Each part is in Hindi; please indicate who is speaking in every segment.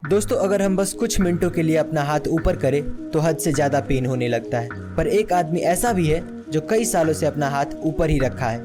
Speaker 1: दोस्तों, अगर हम बस कुछ मिनटों के लिए अपना हाथ ऊपर करें तो हद से ज़्यादा पेन होने लगता है। पर एक आदमी ऐसा भी है जो कई सालों से अपना हाथ ऊपर ही रखा है।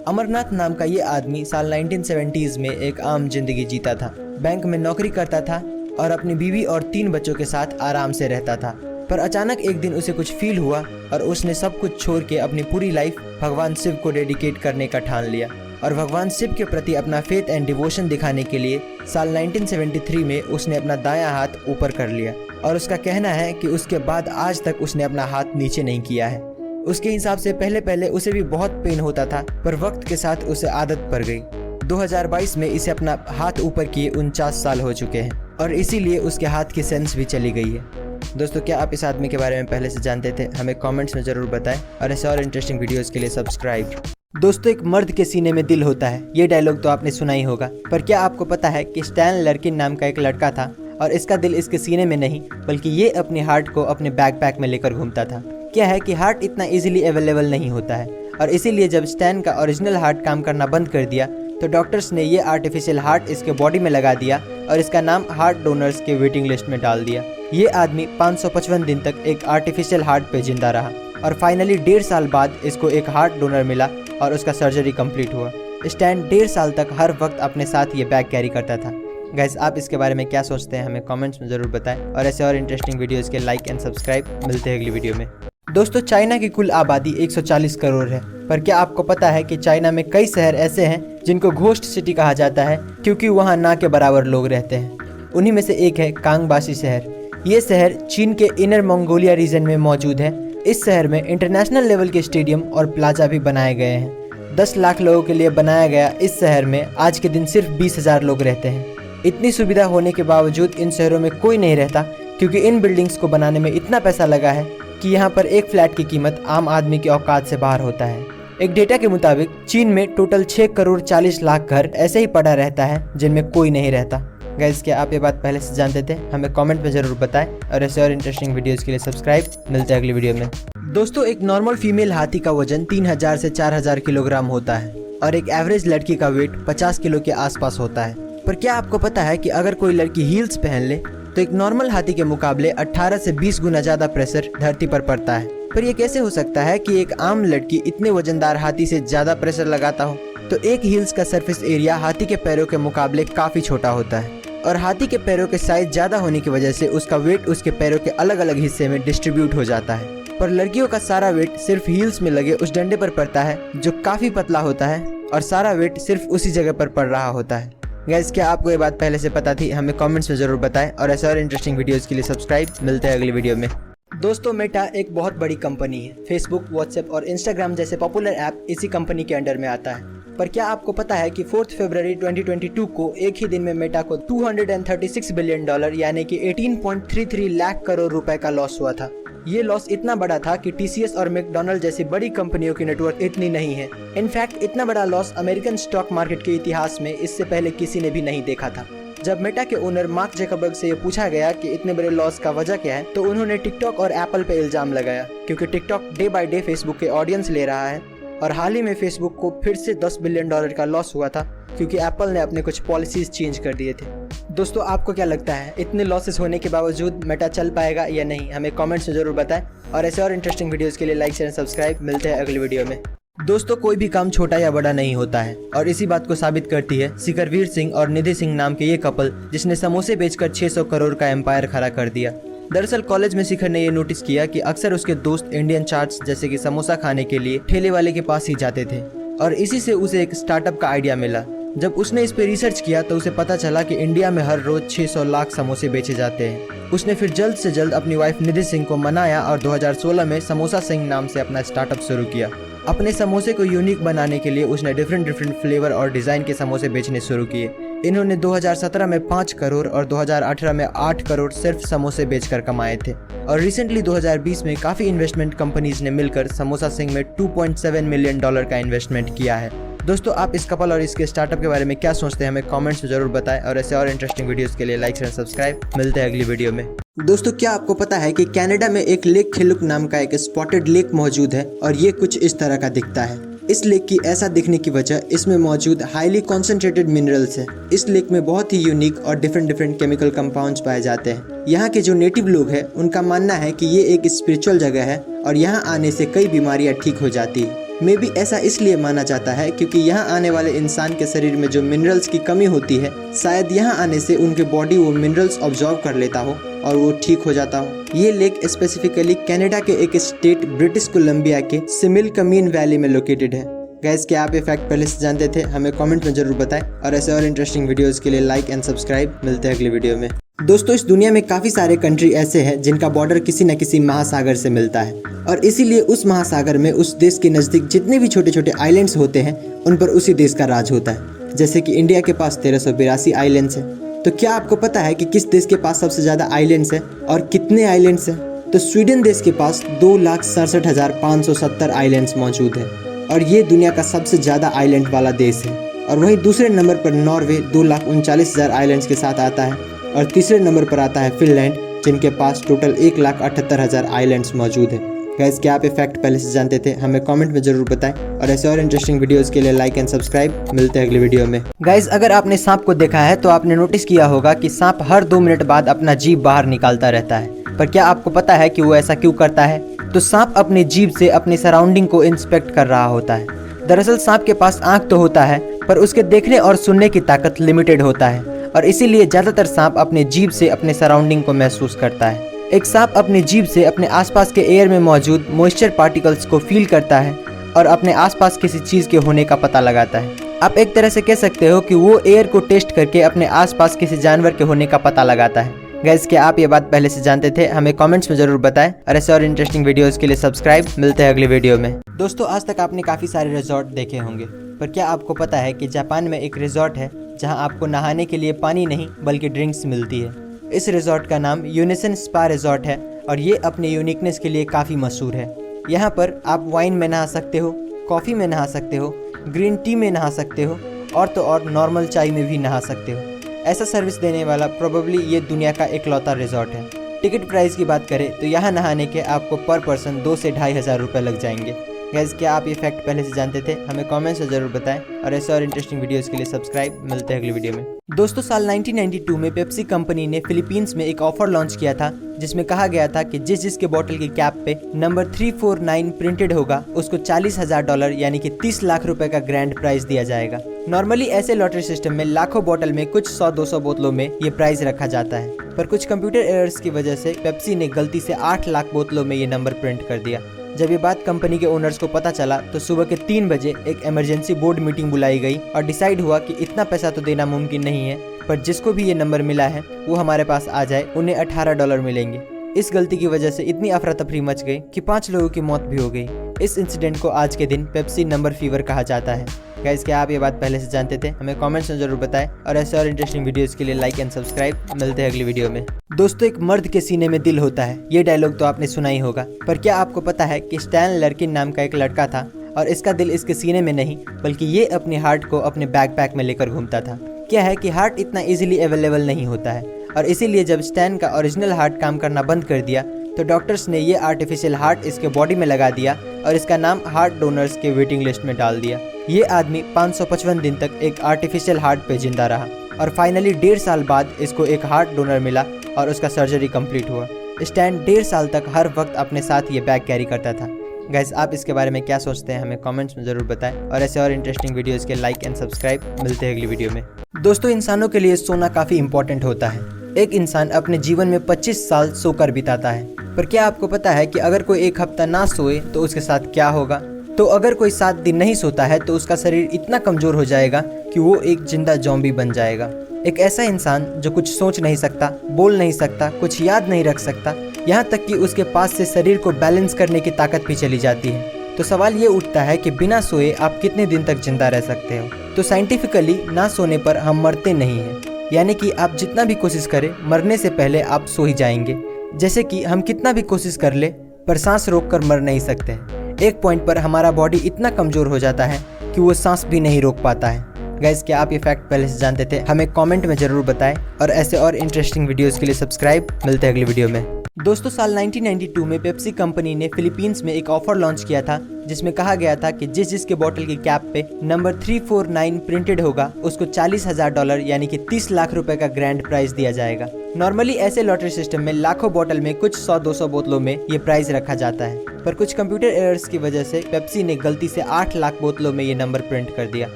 Speaker 1: अमरनाथ नाम का ये आदमी साल 1970s में एक आम जिंदगी जीता था। बैंक में नौकरी करता था और अपनी बीवी और 3 बच्चों के साथ आराम से रहता था। पर अचानक एक दिन उसे कुछ फील हुआ और उसने सब कुछ छोड़ के अपनी पूरी लाइफ भगवान शिव को डेडिकेट करने का ठान लिया और भगवान शिव के प्रति अपना फेथ एंड डिवोशन दिखाने के लिए साल 1973 में उसने अपना दायां हाथ ऊपर कर लिया। और उसका कहना है कि उसके बाद आज तक उसने अपना हाथ नीचे नहीं किया है। उसके हिसाब से पहले पहले उसे भी बहुत पेन होता था, पर वक्त के साथ उसे आदत पड़ गई। 2022 में इसे अपना हाथ ऊपर किए 49 साल हो चुके हैं और इसीलिए उसके हाथ की सेंस भी चली गई है। दोस्तों, क्या आप इस आदमी के बारे में पहले से जानते थे? हमें कमेंट्स में ज़रूर बताएं और ऐसे और इंटरेस्टिंग वीडियोस के लिए सब्सक्राइब। दोस्तों, एक मर्द के सीने में दिल होता है, ये डायलॉग तो आपने सुना ही होगा। पर क्या आपको पता है कि स्टैन लर्किन नाम का एक लड़का था और इसका दिल इसके सीने में नहीं बल्कि ये अपने हार्ट को अपने बैकपैक में लेकर घूमता था। क्या है कि हार्ट इतना इजीली अवेलेबल नहीं होता है और इसीलिए जब स्टैन का ओरिजिनल हार्ट काम करना बंद कर दिया तो डॉक्टर्स ने ये आर्टिफिशियल हार्ट इसके बॉडी में लगा दिया और इसका नाम हार्ट डोनर्स के वेटिंग लिस्ट में डाल दिया। ये आदमी 555 दिन तक एक आर्टिफिशियल हार्ट पे जिंदा रहा और फाइनली 1.5 साल बाद इसको एक हार्ट डोनर मिला और उसका सर्जरी कंप्लीट हुआ। स्टैन 1.5 साल तक हर वक्त अपने साथ ये बैग कैरी करता था। गाइस, आप इसके बारे में क्या सोचते हैं? हमें कमेंट्स में ज़रूर बताएं और ऐसे और इंटरेस्टिंग वीडियोस के लाइक एंड सब्सक्राइब। मिलते हैं अगली वीडियो में। दोस्तों, चाइना की कुल आबादी 140 करोड़ है, पर क्या आपको पता है कि चाइना में कई शहर ऐसे हैं जिनको घोस्ट सिटी कहा जाता है क्योंकि वहाँ ना के बराबर लोग रहते हैं। उन्हीं में से एक है कांगबासी शहर। ये शहर चीन के इनर मंगोलिया रीजन में मौजूद है। इस शहर में इंटरनेशनल लेवल के स्टेडियम और प्लाजा भी बनाए गए हैं। 10 लाख लोगों के लिए बनाया गया इस शहर में आज के दिन सिर्फ 20,000 लोग रहते हैं। इतनी सुविधा होने के बावजूद इन शहरों में कोई नहीं रहता क्योंकि इन बिल्डिंग्स को बनाने में इतना पैसा लगा है कि यहाँ पर एक फ्लैट की कीमत आम आदमी की औकात से बाहर होता है। एक डेटा के मुताबिक चीन में टोटल 6 करोड़ 40 लाख घर ऐसे ही पड़ा रहता है जिनमें कोई नहीं रहता। गाइस, क्या आप ये बात पहले से जानते थे? हमें कमेंट में ज़रूर बताएं और ऐसे और इंटरेस्टिंग वीडियोस के लिए सब्सक्राइब। मिलते हैं अगली वीडियो में। दोस्तों, एक नॉर्मल फीमेल हाथी का वजन 3000 से 4000 किलोग्राम होता है और एक एवरेज लड़की का वेट 50 किलो के आसपास होता है। पर क्या आपको पता है कि अगर कोई लड़की हील्स पहन ले तो एक नॉर्मल हाथी के मुकाबले 18 से 20 गुना ज़्यादा प्रेशर धरती पर पड़ता है? पर यह कैसे हो सकता है कि एक आम लड़की इतने वजनदार हाथी से ज़्यादा प्रेशर लगाता हो? तो एक हील्स का सरफेस एरिया हाथी के पैरों के मुकाबले काफ़ी छोटा होता है और हाथी के पैरों के साइज ज़्यादा होने की वजह से उसका वेट उसके पैरों के अलग अलग हिस्से में डिस्ट्रीब्यूट हो जाता है। पर लड़कियों का सारा वेट सिर्फ हील्स में लगे उस डंडे पर पड़ता है जो काफ़ी पतला होता है और सारा वेट सिर्फ उसी जगह पर पड़ रहा होता है। गाइस, क्या आपको ये बात पहले से पता थी? हमें कमेंट्स में ज़रूर बताएं और ऐसे और इंटरेस्टिंग वीडियोस के लिए सब्सक्राइब। मिलते हैं अगली वीडियो में। दोस्तों, मेटा एक बहुत बड़ी कंपनी है। फेसबुक, व्हाट्सएप और इंस्टाग्राम जैसे पॉपुलर ऐप इसी कंपनी के अंडर में आता है। पर क्या आपको पता है कि 4 फरवरी 2022 को एक ही दिन में मेटा को $236 बिलियन यानी कि 18.33 लाख करोड़ रुपए का लॉस हुआ था। ये लॉस इतना बड़ा था कि TCS और मैकडॉनल्ड जैसी बड़ी कंपनियों की नेटवर्क इतनी नहीं है। इनफैक्ट इतना बड़ा लॉस अमेरिकन स्टॉक मार्केट के इतिहास में इससे पहले किसी ने भी नहीं देखा था। जब मेटा के ओनर मार्क जकरबर्ग से ये पूछा गया कि इतने बड़े लॉस का वजह क्या है तो उन्होंने टिकटॉक और एप्पल पे इल्जाम लगाया क्योंकि TikTok day by day Facebook के ऑडियंस ले रहा है और हाल ही में फेसबुक को फिर से $10 बिलियन का लॉस हुआ था क्योंकि एप्पल ने अपने कुछ पॉलिसीज चेंज कर दिए थे। दोस्तों, आपको क्या लगता है इतने लॉसेस होने के बावजूद मेटा चल पाएगा या नहीं? हमें कमेंट्स में ज़रूर बताएं और ऐसे और इंटरेस्टिंग वीडियोस के लिए लाइक शेयर सब्सक्राइब। मिलते हैं अगली वीडियो में। दोस्तों, कोई भी काम छोटा या बड़ा नहीं होता है और इसी बात को साबित करती है शिखरवीर सिंह और निधि सिंह नाम के ये कपल जिसने समोसे बेचकर 600 करोड़ का एम्पायर खड़ा कर दिया। दरअसल कॉलेज में शिखर ने ये नोटिस किया कि अक्सर उसके दोस्त इंडियन चाट्स जैसे कि समोसा खाने के लिए ठेले वाले के पास ही जाते थे और इसी से उसे एक स्टार्टअप का आइडिया मिला। जब उसने इस पे रिसर्च किया तो उसे पता चला कि इंडिया में हर रोज 600 लाख समोसे बेचे जाते हैं। उसने फिर जल्द से जल्द अपनी वाइफ निधि सिंह को मनाया और 2016 में समोसा सिंह नाम से अपना स्टार्टअप शुरू किया। अपने समोसे को यूनिक बनाने के लिए उसने डिफरेंट फ्लेवर और डिज़ाइन के समोसे बेचने शुरू किए। इन्होंने 2017 में 5 करोड़ और 2018 में 8 करोड़ सिर्फ समोसे बेचकर कमाए थे और रिसेंटली 2020 में काफ़ी इन्वेस्टमेंट कंपनीज ने मिलकर समोसा सिंह में $2.7 मिलियन का इन्वेस्टमेंट किया है। दोस्तों, आप इस कपल और इसके स्टार्टअप के बारे में क्या सोचते हैं? हमें कमेंट्स में ज़रूर बताएं और ऐसे और इंटरेस्टिंग वीडियोस के लिए लाइक शेयर सब्सक्राइब। मिलते हैं अगली वीडियो में। दोस्तों, क्या आपको पता है कि कनाडा में एक लेक खिलुक नाम का एक स्पॉटेड लेक मौजूद है और ये कुछ इस तरह का दिखता है। इस लेक की ऐसा दिखने की वजह इसमें मौजूद हाईली कॉन्सेंट्रेटेड मिनरल्स है। इस लेक में बहुत ही यूनिक और डिफरेंट केमिकल कंपाउंड्स पाए जाते हैं। यहाँ के जो नेटिव लोग हैं उनका मानना है कि ये एक स्पिरिचुअल जगह है और यहाँ आने से कई बीमारियाँ ठीक हो जाती है। मे भी ऐसा इसलिए माना जाता है क्योंकि यहाँ आने वाले इंसान के शरीर में जो मिनरल्स की कमी होती है, शायद यहाँ आने से उनके बॉडी वो मिनरल्स ऑब्जॉर्व कर लेता हो और वो ठीक हो जाता हो। ये लेक स्पेसिफिकली कनाडा के एक स्टेट ब्रिटिश कोलंबिया के सिमिलकमीन वैली में लोकेटेड है। गाइस, क्या आप ये फैक्ट पहले से जानते थे? हमें कमेंट में जरूर बताएं और ऐसे और इंटरेस्टिंग वीडियोस के लिए लाइक एंड सब्सक्राइब। मिलते हैं अगली वीडियो में। दोस्तों, इस दुनिया में काफ़ी सारे कंट्री ऐसे हैं जिनका बॉर्डर किसी न किसी महासागर से मिलता है और इसीलिए उस महासागर में उस देश के नज़दीक जितने भी छोटे छोटे आइलैंड्स होते हैं उन पर उसी देश का राज होता है। जैसे कि इंडिया के पास 1382 आइलैंड्स हैं। तो क्या आपको पता है कि किस देश के पास सबसे ज़्यादा आइलैंड्स हैं और कितने आइलैंड्स हैं? तो स्वीडन देश के पास 2,67,570 आइलैंड्स मौजूद हैं और ये दुनिया का सबसे ज़्यादा आइलैंड वाला देश है। और वहीं दूसरे नंबर पर नॉर्वे 2,39,000 आइलैंड्स के साथ आता है और तीसरे नंबर पर आता है फिनलैंड, जिनके पास टोटल 1,78,000 आइलैंड्स मौजूद हैं। गाइस, क्या आप ये फैक्ट पहले से जानते थे? हमें कमेंट में जरूर बताएं और ऐसे और इंटरेस्टिंग वीडियोस के लिए लाइक एंड सब्सक्राइब। मिलते हैं अगली वीडियो में। गाइस, अगर आपने सांप को देखा है तो आपने नोटिस किया होगा कि सांप हर 2 मिनट बाद अपना जीभ बाहर निकालता रहता है। पर क्या आपको पता है कि वो ऐसा क्यों करता है? तो सांप अपनी जीभ से अपनी सराउंडिंग को इंस्पेक्ट कर रहा होता है। दरअसल सांप के पास आँख तो होता है पर उसके देखने और सुनने की ताकत लिमिटेड होता है और इसीलिए ज़्यादातर सांप अपने जीभ से अपने सराउंडिंग को महसूस करता है। एक सांप अपनी जीभ से अपने आसपास के एयर में मौजूद मॉइस्चर पार्टिकल्स को फील करता है और अपने आसपास किसी चीज़ के होने का पता लगाता है। आप एक तरह से कह सकते हो कि वो एयर को टेस्ट करके अपने आसपास किसी जानवर के होने का पता लगाता है। गाइस, क्या आप ये बात पहले से जानते थे? हमें कमेंट्स में जरूर बताएं और ऐसे और इंटरेस्टिंग वीडियोस के लिए सब्सक्राइब। मिलते हैं अगली वीडियो में। दोस्तों, आज तक आपने काफ़ी सारे रिजॉर्ट देखे होंगे, पर क्या आपको पता है कि जापान में एक रिजॉर्ट है जहां आपको नहाने के लिए पानी नहीं बल्कि ड्रिंक्स मिलती है। इस रिजॉर्ट का नाम यूनिसन स्पा रिजॉर्ट है और ये अपने यूनिकनेस के लिए काफ़ी मशहूर है। यहाँ पर आप वाइन में नहा सकते हो, कॉफ़ी में नहा सकते हो, ग्रीन टी में नहा सकते हो और तो और नॉर्मल चाय में भी नहा सकते हो। ऐसा सर्विस देने वाला प्रोबेबली ये दुनिया का इकलौता रिजॉर्ट है। टिकट प्राइस की बात करें तो यहाँ नहाने के आपको पर पर्सन 2 से 2,500 रुपये लग जाएंगे। गाइस, क्या आप ये फैक्ट पहले से जानते थे? हमें कमेंट्स में जरूर बताएं और ऐसे और इंटरेस्टिंग वीडियोस के लिए सब्सक्राइब। मिलते हैं अगली वीडियो में। दोस्तों, साल 1992 में पेप्सी कंपनी ने फिलीपींस में एक ऑफर लॉन्च किया था जिसमें कहा गया था कि जिसके बोतल की कैप पे नंबर 349 प्रिंटेड होगा उसको $40,000 यानी कि 30 लाख रुपए का ग्रैंड प्राइज दिया जाएगा। नॉर्मली ऐसे लॉटरी सिस्टम में लाखों बोतल में कुछ 100-200 बोतलों में ये प्राइज रखा जाता है, पर कुछ कंप्यूटर एरर्स की वजह से पेप्सी ने गलती से 8 लाख बोतलों में ये नंबर प्रिंट कर दिया। जब ये बात कंपनी के ओनर्स को पता चला तो सुबह के 3 बजे एक इमरजेंसी बोर्ड मीटिंग बुलाई गई और डिसाइड हुआ कि इतना पैसा तो देना मुमकिन नहीं है, पर जिसको भी ये नंबर मिला है वो हमारे पास आ जाए, उन्हें $18 मिलेंगे। इस गलती की वजह से इतनी अफरा तफरी मच गई कि 5 लोगों की मौत भी हो गई। इस इंसिडेंट को आज के दिन पेप्सी नंबर फीवर कहा जाता है। गाइस, क्या आप ये बात पहले से जानते थे? हमें कमेंट्स में जरूर बताएं और ऐसे और इंटरेस्टिंग वीडियोस के लिए लाइक एंड सब्सक्राइब। मिलते हैं अगली वीडियो में। दोस्तों, एक मर्द के सीने में दिल होता है, ये डायलॉग तो आपने सुना ही होगा, पर क्या आपको पता है कि स्टैन लर्किन नाम का एक लड़का था और इसका दिल इसके सीने में नहीं बल्कि ये अपने हार्ट को अपने बैकपैक में लेकर घूमता था। क्या है कि हार्ट इतना इजीली अवेलेबल नहीं होता है और इसीलिए जब स्टैन का ओरिजिनल हार्ट काम करना बंद कर दिया तो डॉक्टर्स ने ये आर्टिफिशियल हार्ट इसके बॉडी में लगा दिया और इसका नाम हार्ट डोनर्स के वेटिंग लिस्ट में डाल दिया। ये आदमी 555 दिन तक एक आर्टिफिशियल हार्ट पे जिंदा रहा और फाइनली 1.5 साल बाद इसको एक हार्ट डोनर मिला और उसका सर्जरी कंप्लीट हुआ। स्टैन 1.5 साल तक हर वक्त अपने साथ ये बैग कैरी करता था। गाइस, आप इसके बारे में क्या सोचते हैं? हमें कमेंट्स में जरूर बताएं और ऐसे और इंटरेस्टिंग वीडियोस के लाइक एंड सब्सक्राइब। मिलते हैं अगली वीडियो में। दोस्तों, इंसानों के लिए सोना काफ़ी इंपॉर्टेंट होता है। एक इंसान अपने जीवन में 25 साल सोकर बिताता है, पर क्या आपको पता है कि अगर कोई 1 हफ्ता ना सोए तो उसके साथ क्या होगा? तो अगर कोई 7 दिन नहीं सोता है तो उसका शरीर इतना कमज़ोर हो जाएगा कि वो एक जिंदा ज़ॉम्बी बन जाएगा। एक ऐसा इंसान जो कुछ सोच नहीं सकता, बोल नहीं सकता, कुछ याद नहीं रख सकता, यहाँ तक कि उसके पास से शरीर को बैलेंस करने की ताकत भी चली जाती है। तो सवाल ये उठता है कि बिना सोए आप कितने दिन तक जिंदा रह सकते हो? तो साइंटिफिकली ना सोने पर हम मरते नहीं हैं, यानी कि आप जितना भी कोशिश करें मरने से पहले आप सो ही जाएंगे। जैसे कि हम कितना भी कोशिश कर ले पर सांस रोक कर मर नहीं सकते हैं। एक पॉइंट पर हमारा बॉडी इतना कमज़ोर हो जाता है कि वो सांस भी नहीं रोक पाता है। गाइस, क्या आप ये फैक्ट पहले से जानते थे? हमें कमेंट में ज़रूर बताएं और ऐसे और इंटरेस्टिंग वीडियोस के लिए सब्सक्राइब। मिलते हैं अगली वीडियो में। दोस्तों साल 1992 में पेप्सी कंपनी ने फिलीपींस में एक ऑफर लॉन्च किया था जिसमें कहा गया था कि जिसके बोतल की कैप पे नंबर 349 प्रिंटेड होगा उसको $40,000 यानी कि 30 लाख रुपए का ग्रैंड प्राइज दिया जाएगा। नॉर्मली ऐसे लॉटरी सिस्टम में लाखों बोतल में कुछ 100-200 बोतलों में ये प्राइज रखा जाता है, पर कुछ कंप्यूटर एरर्स की वजह से पेप्सी ने गलती से 8 लाख बोतलों में ये नंबर प्रिंट कर दिया।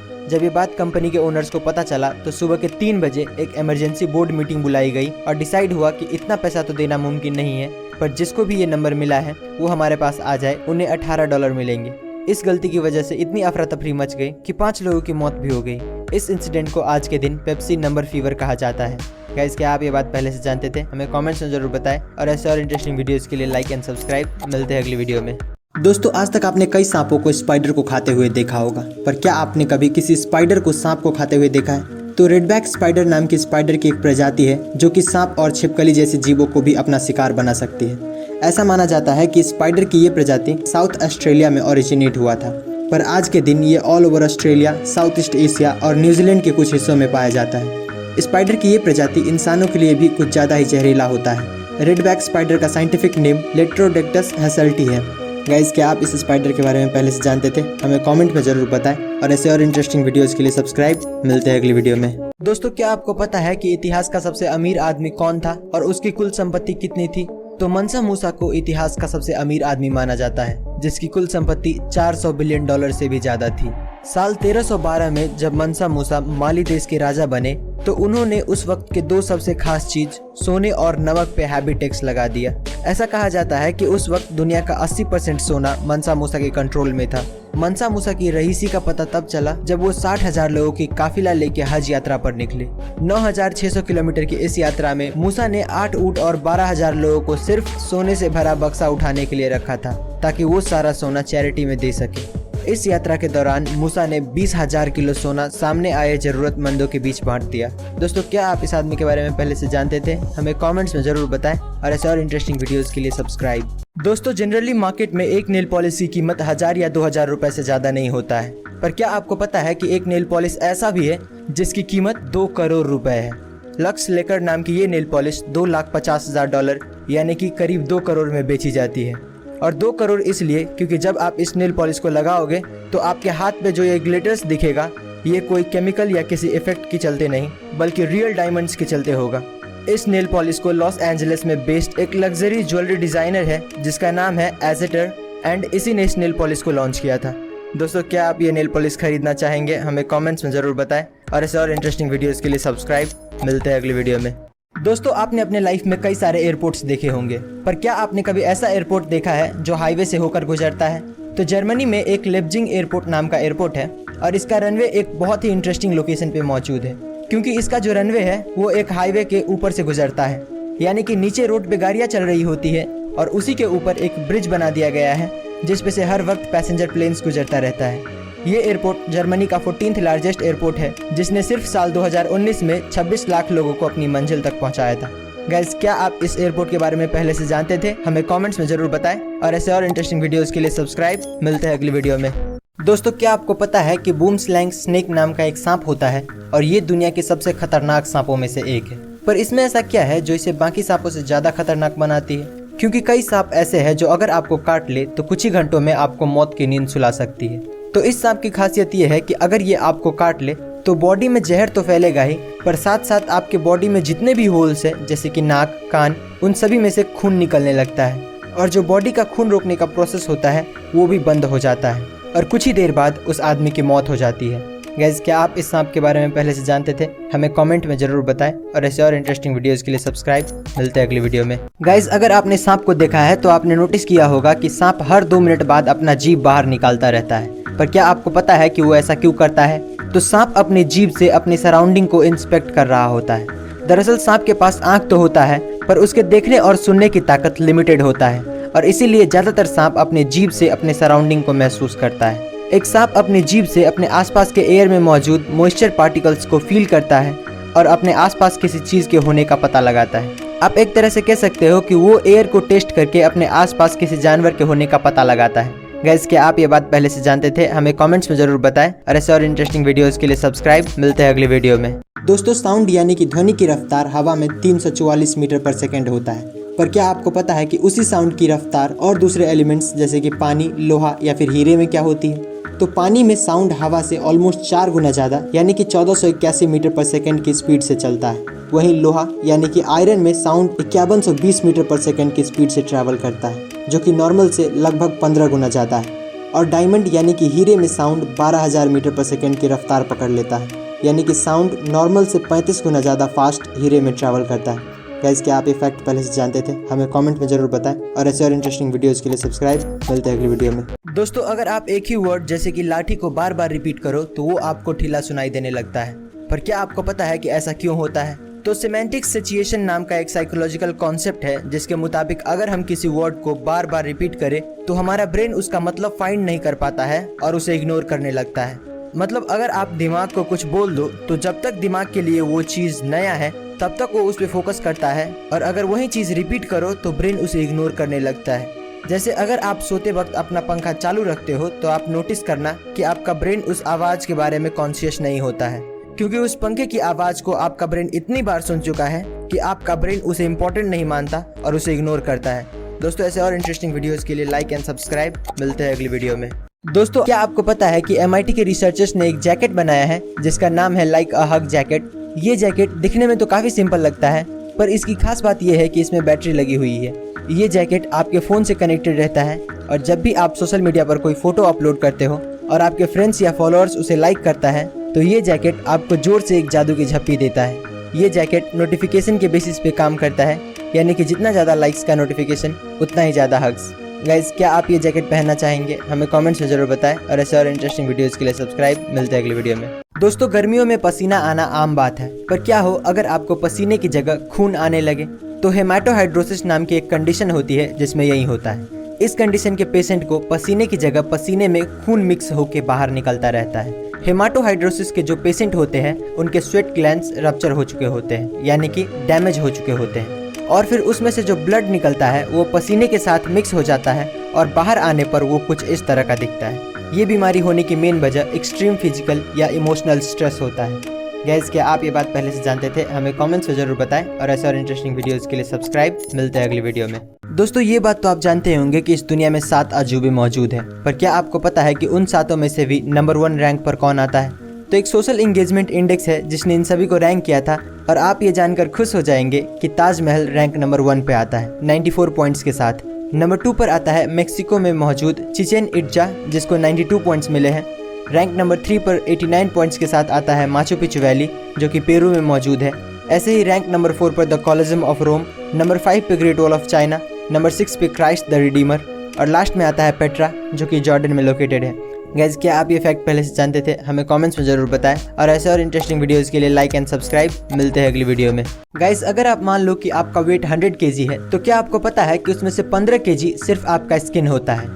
Speaker 1: जब ये बात कंपनी के ओनर्स को पता चला तो सुबह के 3 बजे एक इमरजेंसी बोर्ड मीटिंग बुलाई गई और डिसाइड हुआ कि इतना पैसा तो देना मुमकिन नहीं है, पर जिसको भी ये नंबर मिला है वो हमारे पास आ जाए, उन्हें $18 मिलेंगे। इस गलती की वजह से इतनी अफरा तफरी मच गई कि 5 लोगों की मौत भी हो गई। इस इंसिडेंट को आज के दिन पेप्सी नंबर फीवर कहा जाता है। गाइस, क्या आप ये बात पहले से जानते थे? हमें कमेंट्स में जरूर बताएं और ऐसे और इंटरेस्टिंग वीडियोस के लिए लाइक एंड सब्सक्राइब। मिलते हैं अगली वीडियो में।
Speaker 2: दोस्तों, आज तक आपने कई सांपों को स्पाइडर को खाते हुए देखा होगा, पर क्या आपने कभी किसी स्पाइडर को सांप को खाते हुए देखा है? तो रेडबैक स्पाइडर नाम की स्पाइडर की एक प्रजाति है जो कि सांप और छिपकली जैसे जीवों को भी अपना शिकार बना सकती है। ऐसा माना जाता है कि स्पाइडर की ये प्रजाति साउथ ऑस्ट्रेलिया में ओरिजिनेट हुआ था, पर आज के दिन ये all over Australia, south east Asia और न्यूजीलैंड के कुछ हिस्सों में पाया जाता है। स्पाइडर की ये प्रजाति इंसानों के लिए भी कुछ ज़्यादा ही जहरीला होता है। रेडबैक स्पाइडर का साइंटिफिक नेम लेट्रोडेक्टस हेसल्टी है। गाइस, क्या आप इस स्पाइडर के बारे में पहले से जानते थे? हमें कमेंट में जरूर बताएं और ऐसे और इंटरेस्टिंग वीडियोस के लिए सब्सक्राइब। मिलते हैं अगली वीडियो में।
Speaker 1: दोस्तों, क्या आपको पता है कि इतिहास का सबसे अमीर आदमी कौन था और उसकी कुल संपत्ति कितनी थी? तो मनसा मूसा को इतिहास का सबसे अमीर आदमी माना जाता है, जिसकी कुल संपत्ति $400 बिलियन से भी ज्यादा थी। साल 1312 में जब मनसा मूसा माली देश के राजा बने तो उन्होंने उस वक्त के 2 सबसे खास चीज सोने और नमक पे हैवी टैक्स लगा दिया। ऐसा कहा जाता है कि उस वक्त दुनिया का 80% सोना मनसा मूसा के कंट्रोल में था। मनसा मूसा की रईसी का पता तब चला जब वो 60,000 लोगों की काफिला लेके हज यात्रा पर निकले। 9,600 किलोमीटर की इस यात्रा में मूसा ने 8 ऊंट और 12,000 लोगों को सिर्फ सोने से भरा बक्सा उठाने के लिए रखा था ताकि वो सारा सोना चैरिटी में दे सके। इस यात्रा के दौरान मूसा ने 20,000 किलो सोना सामने आए जरूरतमंदों के बीच बांट दिया। दोस्तों, क्या आप इस आदमी के बारे में पहले से जानते थे? हमें कमेंट्स में जरूर बताएं और ऐसे और इंटरेस्टिंग वीडियोस के लिए सब्सक्राइब। दोस्तों, जनरली मार्केट में एक नेल पॉलिश की कीमत 1,000 या 2,000 रुपए से ज्यादा नहीं होता है, पर क्या आपको पता है कि एक नेल पॉलिश ऐसा भी है जिसकी कीमत 2 करोड़ रुपए है? लक्स लेकर नाम की ये नेल पॉलिश $2,50,000 यानी कि करीब 2 करोड़ में बेची जाती है। और 2 करोड़ इसलिए क्योंकि जब आप इस नेल पॉलिश को लगाओगे तो आपके हाथ पे जो ये ग्लिटर्स दिखेगा ये कोई केमिकल या किसी इफेक्ट के चलते नहीं बल्कि रियल डायमंड्स के चलते होगा। इस नेल पॉलिश को लॉस एंजलिस में बेस्ड एक लग्जरी ज्वेलरी डिजाइनर है जिसका नाम है एजेटर, एंड इसी ने इस नेल पॉलिश को लॉन्च किया था। दोस्तों, क्या आप ये नेल पॉलिश खरीदना चाहेंगे? हमें कमेंट्स में जरूर बताएं और ऐसे और इंटरेस्टिंग वीडियोस के लिए सब्सक्राइब। मिलते हैं अगली वीडियो में। दोस्तों, आपने अपने लाइफ में कई सारे एयरपोर्ट्स देखे होंगे, पर क्या आपने कभी ऐसा एयरपोर्ट देखा है जो हाईवे से होकर गुजरता है? तो जर्मनी में एक लेप्जिंग एयरपोर्ट नाम का एयरपोर्ट है और इसका रनवे एक बहुत ही इंटरेस्टिंग लोकेशन पे मौजूद है, क्योंकि इसका जो रनवे है वो एक हाईवे के ऊपर से गुजरता है, यानी कि नीचे रोड पे गाड़ियाँ चल रही होती है और उसी के ऊपर एक ब्रिज बना दिया गया है जिसपे से हर वक्त पैसेंजर प्लेन्स गुजरता रहता है। ये एयरपोर्ट जर्मनी का 14th लार्जेस्ट एयरपोर्ट है जिसने सिर्फ साल 2019 में 26 लाख लोगों को अपनी मंजिल तक पहुंचाया था। गाइस, क्या आप इस एयरपोर्ट के बारे में पहले से जानते थे? हमें कमेंट्स में जरूर बताएं और ऐसे और इंटरेस्टिंग वीडियोस के लिए सब्सक्राइब। मिलते हैं अगली वीडियो में। दोस्तों, क्या आपको पता है कि बूमस्लैंग स्नेक नाम का एक सांप होता है और ये दुनिया के सबसे खतरनाक सांपों में से एक है। पर इसमें ऐसा क्या है जो इसे बाकी सांपों से ज्यादा खतरनाक बनाती है? क्योंकि कई सांप ऐसे हैं जो अगर आपको काट ले तो कुछ ही घंटों में आपको मौत की नींद सुला सकती है। तो इस सांप की खासियत ये है कि अगर ये आपको काट ले तो बॉडी में जहर तो फैलेगा ही, पर साथ साथ आपके बॉडी में जितने भी होल्स हैं जैसे कि नाक, कान, उन सभी में से खून निकलने लगता है और जो बॉडी का खून रोकने का प्रोसेस होता है वो भी बंद हो जाता है और कुछ ही देर बाद उस आदमी की मौत हो जाती है। गाइस, क्या आप इस सांप के बारे में पहले से जानते थे? हमें कमेंट में जरूर बताएं और ऐसे और इंटरेस्टिंग वीडियोस के लिए सब्सक्राइब। मिलते हैं अगली वीडियो में। गाइस, अगर आपने सांप को देखा है तो आपने नोटिस किया होगा कि सांप हर 2 मिनट बाद अपना जीभ बाहर निकालता रहता है, पर क्या आपको पता है कि वो ऐसा क्यों करता है? तो सांप अपनी जीभ से अपनी सराउंडिंग को इंस्पेक्ट कर रहा होता है। दरअसल सांप के पास आंख तो होता है पर उसके देखने और सुनने की ताकत लिमिटेड होता है और इसीलिए ज्यादातर सांप अपने जीभ से अपने सराउंडिंग को महसूस करता है। एक सांप अपनी जीभ से अपने आसपास के एयर में मौजूद मॉइस्चर पार्टिकल्स को फील करता है और अपने आसपास किसी चीज के होने का पता लगाता है। आप एक तरह से कह सकते हो कि वो एयर को टेस्ट करके अपने आसपास किसी जानवर के होने का पता लगाता है। गाइस, क्या आप ये बात पहले से जानते थे? हमें कमेंट्स में जरूर बताएं और ऐसे और इंटरेस्टिंग वीडियोस के लिए सब्सक्राइब। मिलते हैं अगली वीडियो में।
Speaker 2: दोस्तों, साउंड यानी कि ध्वनि की रफ्तार हवा में 344 मीटर पर सेकेंड होता है। पर क्या आपको पता है कि उसी साउंड की रफ्तार और दूसरे एलिमेंट्स जैसे कि पानी, लोहा या फिर हीरे में क्या होती है? तो पानी में साउंड हवा से ऑलमोस्ट 4 गुना ज़्यादा यानी कि 1481 मीटर पर सेकंड की स्पीड से चलता है। वहीं लोहा यानी कि आयरन में साउंड 5120 मीटर पर सेकंड की स्पीड से ट्रैवल करता है, जो कि नॉर्मल से लगभग 15 गुना ज़्यादा है। और डायमंड यानी कि हीरे में साउंड 12000 मीटर पर सेकंड की रफ्तार पकड़ लेता है, यानी कि साउंड नॉर्मल से 35 गुना ज़्यादा फास्ट हीरे में ट्रैवल करता है। गाइस, क्या आप ये फैक्ट पहले से जानते थे? हमें कमेंट में जरूर बताएं और ऐसे और इंटरेस्टिंग वीडियोस के लिए सब्सक्राइब। मिलते हैं अगली वीडियो में।
Speaker 1: दोस्तों, अगर आप एक ही वर्ड जैसे कि लाठी को बार बार रिपीट करो तो वो आपको ढीला सुनाई देने लगता है। पर क्या आपको पता है कि ऐसा क्यों होता है? तो सिमेंटिक सिचुएशन नाम का एक साइकोलॉजिकल कॉन्सेप्ट है जिसके मुताबिक अगर हम किसी वर्ड को बार बार रिपीट करें तो हमारा ब्रेन उसका मतलब फाइंड नहीं कर पाता है और उसे इग्नोर करने लगता है। मतलब अगर आप दिमाग को कुछ बोल दो तो जब तक दिमाग के लिए वो चीज नया है तब तक वो उस पर फोकस करता है, और अगर वही चीज रिपीट करो तो ब्रेन उसे इग्नोर करने लगता है। जैसे अगर आप सोते वक्त अपना पंखा चालू रखते हो तो आप नोटिस करना कि आपका ब्रेन उस आवाज के बारे में कॉन्शियस नहीं होता है, क्योंकि उस पंखे की आवाज को आपका ब्रेन इतनी बार सुन चुका है कि आपका ब्रेन उसे इम्पोर्टेंट नहीं मानता और उसे इग्नोर करता है। दोस्तों, ऐसे और इंटरेस्टिंग वीडियोस के लिए लाइक एंड सब्सक्राइब। मिलते हैं अगली वीडियो में। दोस्तों, क्या आपको पता है कि MIT के रिसर्चर्स ने एक जैकेट बनाया है जिसका नाम है लाइक अ हग जैकेट। ये जैकेट दिखने में तो काफी सिंपल लगता है, पर इसकी खास बात यह है कि इसमें बैटरी लगी हुई है। ये जैकेट आपके फोन से कनेक्टेड रहता है और जब भी आप सोशल मीडिया पर कोई फोटो अपलोड करते हो और आपके फ्रेंड्स या फॉलोअर्स उसे लाइक करता है तो ये जैकेट आपको जोर से एक जादू की झप्पी देता है। ये जैकेट नोटिफिकेशन के बेसिस पे काम करता है, यानी कि जितना ज़्यादा लाइक्स का नोटिफिकेशन उतना ही ज़्यादा हग्स। गाइस, क्या आप ये जैकेट पहनना चाहेंगे? हमें कमेंट्स में जरूर बताएं और ऐसे और इंटरेस्टिंग वीडियोस के लिए सब्सक्राइब। मिलते हैं अगली वीडियो में। दोस्तों, गर्मियों में पसीना आना आम बात है, पर क्या हो अगर आपको पसीने की जगह खून आने लगे? तो हेमाटोहाइड्रोसिस नाम की एक कंडीशन होती है जिसमें यही होता है। इस कंडीशन के पेशेंट को पसीने की जगह पसीने में खून मिक्स होकर बाहर निकलता रहता है। हेमाटोहाइड्रोसिस के जो पेशेंट होते हैं उनके स्वेट ग्लैंड्स रप्चर हो चुके होते हैं, यानी कि डैमेज हो चुके होते हैं, और फिर उसमें से जो ब्लड निकलता है वो पसीने के साथ मिक्स हो जाता है और बाहर आने पर वो कुछ इस तरह का दिखता है। ये बीमारी होने की मेन वजह एक्सट्रीम फिजिकल या इमोशनल स्ट्रेस होता है। गाइस, क्या आप ये बात पहले से जानते थे? हमें कमेंट्स में जरूर बताएं और ऐसे और इंटरेस्टिंग वीडियोस के लिए सब्सक्राइब। मिलते हैं अगली वीडियो में। दोस्तों, ये बात तो आप जानते होंगे कि इस दुनिया में 7 अजूबे मौजूद हैं, पर क्या आपको पता है कि उन 7 में से भी नंबर 1 रैंक पर कौन आता है? तो एक सोशल एंगेजमेंट इंडेक्स है जिसने इन सभी को रैंक किया था, और आप ये जानकर खुश हो जाएंगे कि ताजमहल रैंक नंबर 1 पे आता है 94 पॉइंट्स के साथ। नंबर 2 पर आता है मेक्सिको में मौजूद चिचेन इट्जा जिसको 92 पॉइंट्स मिले हैं। रैंक नंबर 3 पर 89 पॉइंट्स के साथ आता है माचू पिचू वैली जो कि पेरू में मौजूद है। ऐसे ही रैंक नंबर 4 पर the Colosseum of Rome, number 5 पे Great Wall of China, number 6 पे क्राइस्ट द रिडीमर, और लास्ट में आता है पेट्रा जो कि जॉर्डन में लोकेटेड है। गाइस, क्या आप ये फैक्ट पहले से जानते थे? हमें कमेंट्स में जरूर बताएं और ऐसे और इंटरेस्टिंग वीडियोस के लिए लाइक एंड सब्सक्राइब। मिलते हैं अगली वीडियो में। गाइस, अगर आप मान लो कि आपका वेट 100 kg है तो क्या आपको पता है कि उसमें से 15 kg सिर्फ आपका स्किन होता है?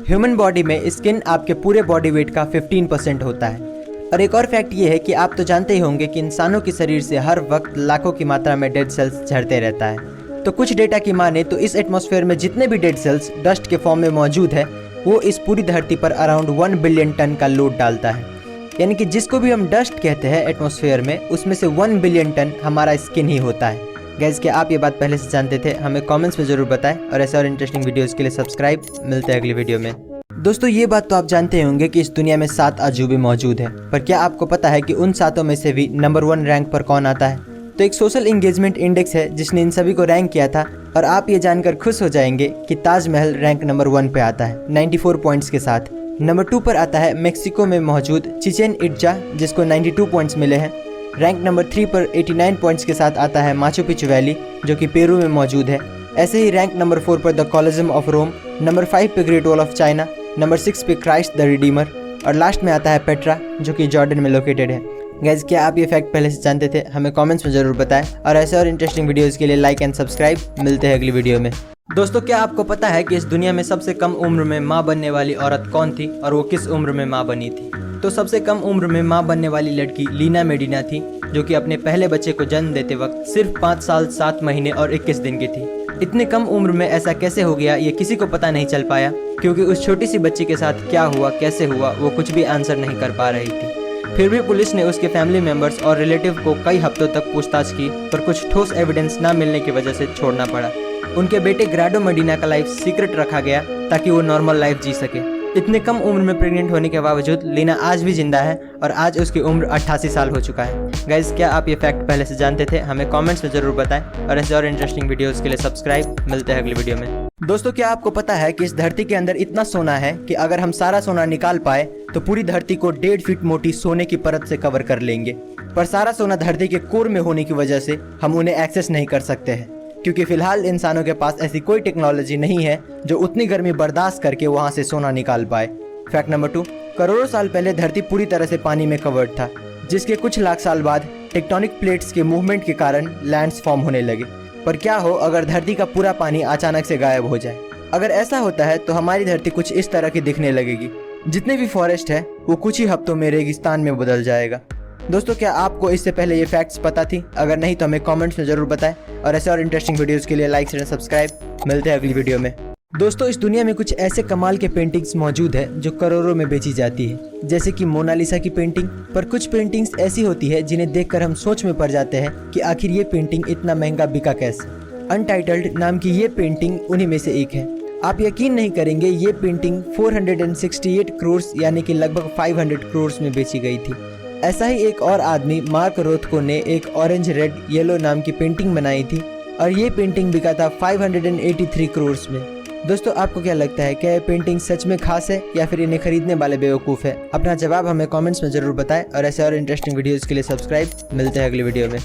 Speaker 1: ह्यूमन बॉडी में स्किन आपके पूरे बॉडी वेट का 15% होता है। और एक और फैक्ट ये है कि आप तो जानते ही होंगे कि इंसानों के शरीर से हर वक्त लाखों की मात्रा में डेड सेल्स झड़ते रहता है। तो कुछ डेटा की माने तो इस एटमॉस्फेयर में जितने भी डेड सेल्स डस्ट के फॉर्म में मौजूद है वो इस पूरी धरती पर अराउंड 1 बिलियन टन का लोड डालता है। यानी कि जिसको भी हम डस्ट कहते हैं एटमॉस्फेयर में, उसमें से 1 बिलियन टन हमारा स्किन ही होता है। गाइस, क्या आप ये बात पहले से जानते थे? हमें कमेंट्स में जरूर बताएं और ऐसे और इंटरेस्टिंग वीडियोस के लिए सब्सक्राइब। मिलते हैं अगली वीडियो में। दोस्तों, ये बात तो आप जानते होंगे कि इस दुनिया में 7 अजूबे मौजूद हैं, पर क्या आपको पता है कि उन 7 में से भी नंबर 1 रैंक पर कौन आता है? तो एक सोशल एंगेजमेंट इंडेक्स है जिसने इन सभी को रैंक किया था, और आप ये जानकर खुश हो जाएंगे कि ताजमहल रैंक नंबर 1 पे आता है 94 पॉइंट्स के साथ। नंबर 2 पर आता है मेक्सिको में मौजूद चिचेन इट्जा जिसको 92 पॉइंट्स मिले हैं। रैंक नंबर 3 पर 89 पॉइंट्स के साथ आता है माचू पिचू वैली जो कि पेरू में मौजूद है। ऐसे ही रैंक नंबर 4 पर the Colosseum of Rome, number 5 पे Great Wall of China, number 6 पे क्राइस्ट द रिडीमर, और लास्ट में आता है पेट्रा जो कि जॉर्डन में लोकेटेड है। गाइस, क्या आप ये फैक्ट पहले से जानते थे? हमें कमेंट्स में जरूर बताएं और ऐसे और इंटरेस्टिंग वीडियोस के लिए लाइक एंड सब्सक्राइब। मिलते हैं अगली वीडियो में। दोस्तों, क्या आपको पता है कि इस दुनिया में सबसे कम उम्र में माँ बनने वाली औरत कौन थी और वो किस उम्र में माँ बनी थी? तो सबसे कम उम्र में माँ बनने वाली लड़की लीना मेडिना थी जो कि अपने पहले बच्चे को जन्म देते वक्त सिर्फ 5 साल 7 महीने और 21 दिन की थी। इतने कम उम्र में ऐसा कैसे हो गया ये किसी को पता नहीं चल पाया, क्योंकि उस छोटी सी बच्ची के साथ क्या हुआ, कैसे हुआ, वो कुछ भी आंसर नहीं कर पा रही थी। फिर भी पुलिस ने उसके फैमिली मेंबर्स और रिलेटिव को कई हफ्तों तक पूछताछ की, पर कुछ ठोस एविडेंस न मिलने की वजह से छोड़ना पड़ा। उनके बेटे ग्राडो मेडिना का लाइफ सीक्रेट रखा गया ताकि वो नॉर्मल लाइफ जी सके। इतने कम उम्र में प्रेग्नेंट होने के बावजूद लीना आज भी जिंदा है और आज उसकी उम्र 88 साल हो चुका है। गाइज, क्या आप ये फैक्ट पहले से जानते थे? हमें कमेंट्स में जरूर बताएं और ऐसे और इंटरेस्टिंग वीडियोस के लिए सब्सक्राइब। मिलते हैं अगली वीडियो में। दोस्तों, क्या आपको पता है कि इस धरती के अंदर इतना सोना है कि अगर हम सारा सोना निकाल पाए तो पूरी धरती को 1.5 फीट मोटी सोने की परत से कवर कर लेंगे। पर सारा सोना धरती के कोर में होने की वजह से हम उन्हें एक्सेस नहीं कर सकते हैं, क्योंकि फिलहाल इंसानों के पास ऐसी कोई टेक्नोलॉजी नहीं है जो उतनी गर्मी बर्दाश्त करके वहां से सोना निकाल पाए। फैक्ट नंबर 2, करोड़ों साल पहले धरती पूरी तरह से पानी में कवर्ड था, जिसके कुछ लाख साल बाद टेक्टोनिक प्लेट्स के मूवमेंट के कारण लैंड्स फॉर्म होने लगे। पर क्या हो अगर धरती का पूरा पानी अचानक से गायब हो जाए? अगर ऐसा होता है तो हमारी धरती कुछ इस तरह की दिखने लगेगी। जितने भी फॉरेस्ट है वो कुछ ही हफ्तों में रेगिस्तान में बदल जाएगा। दोस्तों, क्या आपको इससे पहले ये फैक्ट्स पता थी? अगर नहीं तो हमें कमेंट्स में जरूर बताएं और ऐसे और इंटरेस्टिंग वीडियोस के लिए लाइक शेयर सब्सक्राइब। मिलते हैं अगली वीडियो में। दोस्तों, इस दुनिया में कुछ ऐसे कमाल के पेंटिंग्स मौजूद है जो करोड़ों में बेची जाती है, जैसे कि मोनालिसा की पेंटिंग। पर कुछ पेंटिंग्स ऐसी होती है जिन्हें देखकर हम सोच में पड़ जाते हैं कि आखिर ये पेंटिंग इतना महंगा बिका कैसे। अनटाइटल्ड नाम की ये पेंटिंग उन्हीं में से एक है। आप यकीन नहीं करेंगे, ये पेंटिंग 468 करोड़ यानी कि लगभग 500 करोड़ में बेची गई थी। ऐसा ही एक और आदमी मार्क रोथको ने एक ऑरेंज रेड येलो नाम की पेंटिंग बनाई थी और ये पेंटिंग बिका था 583 करोड़ में। दोस्तों, आपको क्या लगता है, क्या ये पेंटिंग सच में खास है या फिर इन्हें खरीदने वाले बेवकूफ़ है? अपना जवाब हमें कमेंट्स में जरूर बताएं और ऐसे और इंटरेस्टिंग वीडियोस के लिए सब्सक्राइब। मिलते हैं अगली वीडियो में।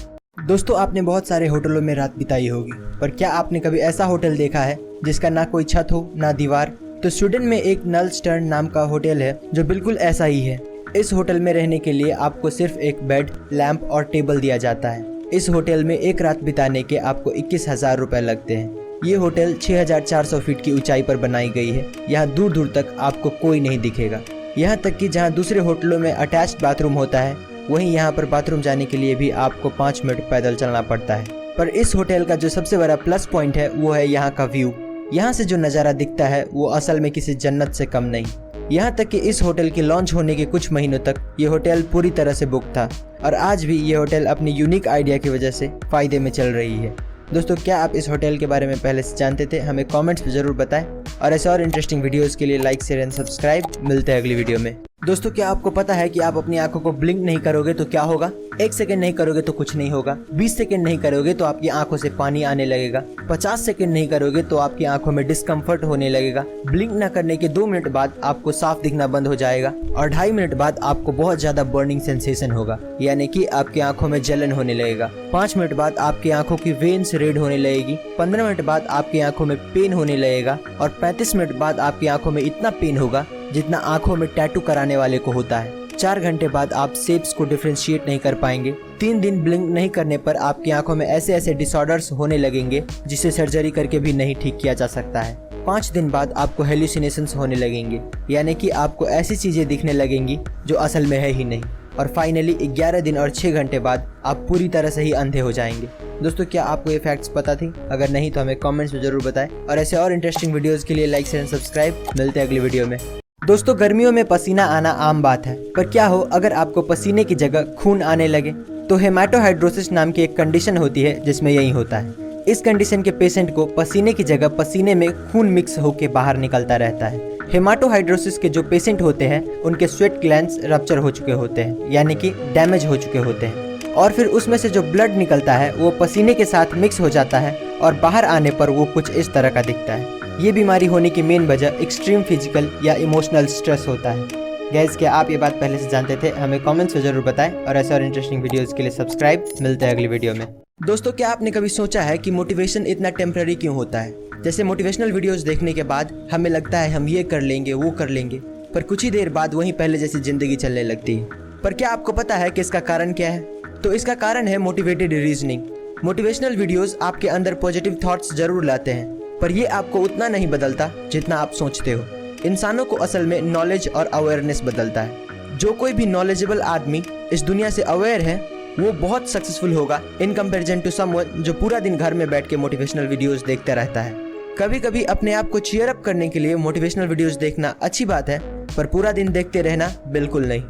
Speaker 1: दोस्तों, आपने बहुत सारे होटलों में रात बिताई होगी, पर क्या आपने कभी ऐसा होटल देखा है जिसका ना कोई छत हो ना दीवार? तो स्वीडन में एक नलस्टर्न नाम का होटल है जो बिल्कुल ऐसा ही है। इस होटल में रहने के लिए आपको सिर्फ एक बेड, लैंप और टेबल दिया जाता है। इस होटल में एक रात बिताने के आपको 21,000 रुपए लगते हैं। ये होटल 6400 फीट की ऊंचाई पर बनाई गई है। यहाँ दूर दूर तक आपको कोई नहीं दिखेगा। यहाँ तक कि जहाँ दूसरे होटलों में अटैच्ड बाथरूम होता है, वहीं यहाँ पर बाथरूम जाने के लिए भी आपको 5 मिनट पैदल चलना पड़ता है। पर इस होटल का जो सबसे बड़ा प्लस पॉइंट है वो है यहाँ का व्यू। यहाँ से जो नज़ारा दिखता है वो असल में किसी जन्नत से कम नहीं। यहाँ तक कि इस होटल के लॉन्च होने के कुछ महीनों तक ये होटल पूरी तरह से बुक था और आज भी ये होटल अपनी यूनिक आइडिया की वजह से फ़ायदे में चल रही है। दोस्तों, क्या आप इस होटल के बारे में पहले से जानते थे? हमें कमेंट्स में ज़रूर बताएं और ऐसे और इंटरेस्टिंग वीडियोस के लिए लाइक शेयर एंड सब्सक्राइब। मिलते हैं अगली वीडियो में। दोस्तों, क्या आपको पता है कि आप अपनी आंखों को ब्लिंक नहीं करोगे तो क्या होगा? 1 सेकंड नहीं करोगे तो कुछ नहीं होगा। 20 सेकंड नहीं करोगे तो आपकी आंखों से पानी आने लगेगा। 50 सेकंड नहीं करोगे तो आपकी आंखों में डिस्कम्फर्ट होने लगेगा। ब्लिंक न करने के 2 मिनट बाद आपको साफ दिखना बंद हो जाएगा और 2.5 मिनट बाद आपको बहुत ज्यादा बर्निंग सेंसेशन होगा, यानी कि आपकी आंखों में जलन होने लगेगा। 5 मिनट बाद आपकी आंखों की वेन्स रेड होने लगेगी। 15 मिनट बाद आपकी आंखों में पेन होने लगेगा और 35 मिनट बाद आपकी आंखों में इतना पेन होगा जितना आंखों में टैटू कराने वाले को होता है। 4 घंटे बाद आप शेप्स को डिफरेंशिएट नहीं कर पाएंगे। 3 दिन ब्लिंक नहीं करने पर आपकी आंखों में ऐसे ऐसे डिसऑर्डर्स होने लगेंगे जिसे सर्जरी करके भी नहीं ठीक किया जा सकता है। 5 दिन बाद आपको हेल्यूसिनेशंस होने लगेंगे, यानी कि आपको ऐसी चीजें दिखने लगेंगी जो असल में है ही नहीं। और फाइनली 11 दिन और 6 घंटे बाद आप पूरी तरह से ही अंधे हो जाएंगे। दोस्तों, क्या आपको ये फैक्ट्स पता थी? अगर नहीं तो हमें कमेंट्स में जरूर बताएं और ऐसे और इंटरेस्टिंग वीडियोस के लिए लाइक शेयर एंड सब्सक्राइब। मिलते हैं अगली वीडियो में। दोस्तों, गर्मियों में पसीना आना आम बात है, पर क्या हो अगर आपको पसीने की जगह खून आने लगे? तो हेमाटोहाइड्रोसिस नाम की एक कंडीशन होती है जिसमें यही होता है। इस कंडीशन के पेशेंट को पसीने की जगह पसीने में खून मिक्स होकर बाहर निकलता रहता है। हेमाटोहाइड्रोसिस के जो पेशेंट होते हैं उनके स्वेट ग्लैंड्स रप्चर हो चुके होते हैं, यानी कि डैमेज हो चुके होते हैं, और फिर उसमें से जो ब्लड निकलता है वो पसीने के साथ मिक्स हो जाता है और बाहर आने पर वो कुछ इस तरह का दिखता है। ये बीमारी होने की मेन वजह एक्सट्रीम फिजिकल या इमोशनल स्ट्रेस होता है। गाइस, क्या आप ये बात पहले से जानते थे? हमें कमेंट्स में जरूर बताएं और ऐसे और इंटरेस्टिंग वीडियोस के लिए सब्सक्राइब। मिलते हैं अगली वीडियो में। दोस्तों, क्या आपने कभी सोचा है कि मोटिवेशन इतना टेम्पररी क्यों होता है? जैसे मोटिवेशनल वीडियोस देखने के बाद हमें लगता है हम ये कर लेंगे वो कर लेंगे, पर कुछ ही देर बाद वहीं पहले जैसी जिंदगी चलने लगती है। पर क्या आपको पता है कि इसका कारण क्या है? तो इसका कारण है मोटिवेटेड रीजनिंग। मोटिवेशनल वीडियोस आपके अंदर पॉजिटिव थॉट्स जरूर लाते हैं, पर ये आपको उतना नहीं बदलता जितना आप सोचते हो। इंसानों को असल में नॉलेज और अवेयरनेस बदलता है। जो कोई भी नॉलेजेबल आदमी इस दुनिया से अवेयर है वो बहुत सक्सेसफुल होगा इन कंपैरिजन टू समवन जो पूरा दिन घर में बैठ के मोटिवेशनल वीडियोस देखता रहता है। कभी कभी अपने आप को चीयर अप करने के लिए मोटिवेशनल वीडियोस देखना अच्छी बात है, पर पूरा दिन देखते रहना बिल्कुल नहीं।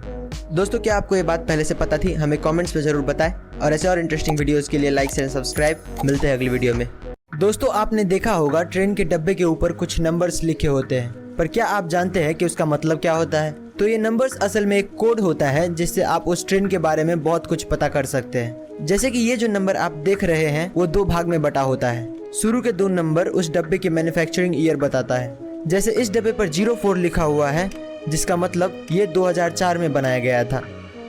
Speaker 1: दोस्तों, क्या आपको ये बात पहले से पता थी? हमें कमेंट्स में जरूर बताएं और ऐसे और इंटरेस्टिंग वीडियोस के लिए लाइक शेयर सब्सक्राइब। मिलते हैं अगली वीडियो में। दोस्तों आपने देखा होगा ट्रेन के डब्बे के ऊपर कुछ नंबर्स लिखे होते हैं, पर क्या आप जानते हैं कि उसका मतलब क्या होता है? तो ये नंबर्स असल में एक कोड होता है जिससे आप उस ट्रेन के बारे में बहुत कुछ पता कर सकते हैं। जैसे कि ये जो नंबर आप देख रहे हैं वो 2 भाग में बटा होता है। शुरू के 2 नंबर उस डब्बे की मैन्युफैक्चरिंग ईयर बताता है। जैसे इस डब्बे पर 04 लिखा हुआ है जिसका मतलब ये 2004 में बनाया गया था,